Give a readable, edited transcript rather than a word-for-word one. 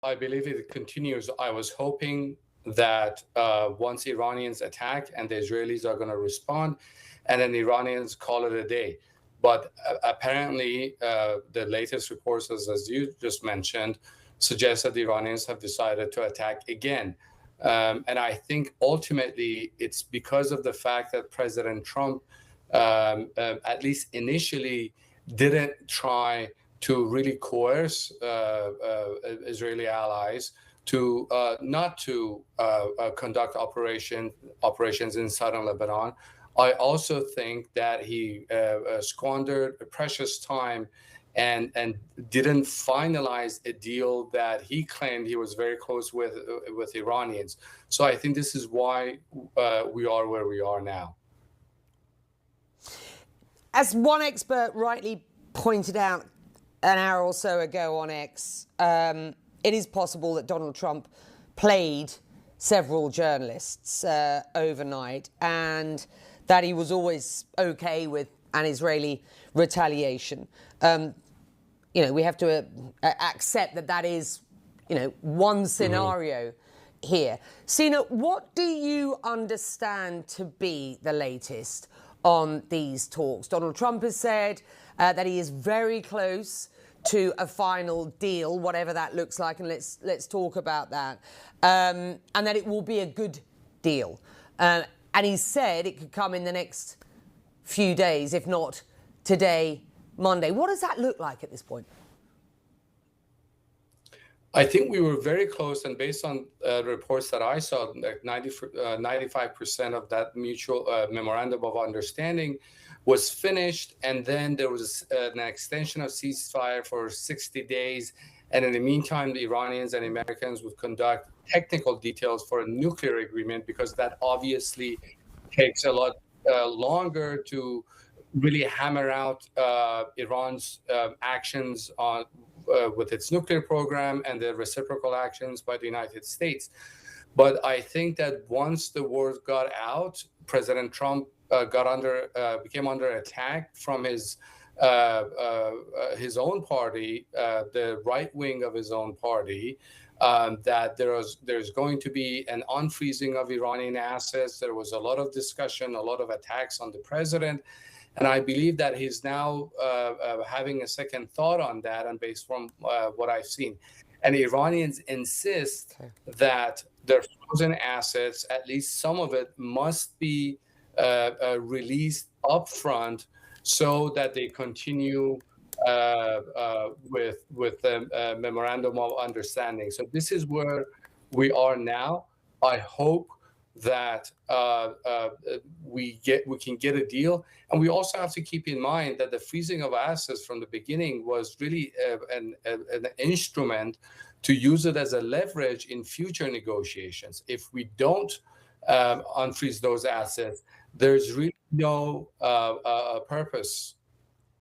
I believe it continues. I was hoping that once Iranians attack and the Israelis are going to respond, and then Iranians call it a day. But apparently, the latest reports, as you just mentioned, suggest that the Iranians have decided to attack again. And I think ultimately it's because of the fact that President Trump, at least initially, didn't try to really coerce Israeli allies to not to conduct operations in southern Lebanon. I also think that he squandered precious time and didn't finalize a deal that he claimed he was very close with Iranians. So I think this is why we are where we are now. As one expert rightly pointed out an hour or so ago on X, it is possible that Donald Trump played several journalists overnight, and that he was always okay with an Israeli retaliation. We have to accept that that is, one scenario here. Sina, what do you understand to be the latest on these talks? Donald Trump has said that he is very close to a final deal, whatever that looks like, and let's talk about that, and that it will be a good deal. And he said it could come in the next few days, if not today, Monday. What does that look like at this point? I think we were very close, and based on reports that I saw, like 95% of that mutual memorandum of understanding was finished, and then there was an extension of ceasefire for 60 days. And in the meantime, the Iranians and Americans would conduct technical details for a nuclear agreement, because that obviously takes a lot longer to really hammer out Iran's actions on with its nuclear program and the reciprocal actions by the United States. But I think that once the word got out, President Trump became under attack from his own party, the right wing of his own party, that there's going to be an unfreezing of Iranian assets. There was a lot of discussion, a lot of attacks on the president. And I believe that he's now having a second thought on that, and based from what I've seen. And Iranians insist that their frozen assets, at least some of it, must be released upfront so that they continue with the memorandum of understanding. So this is where we are now. I hope that we can get a deal. And we also have to keep in mind that the freezing of assets from the beginning was really an instrument to use it as a leverage in future negotiations. If we don't unfreeze those assets, there's really no purpose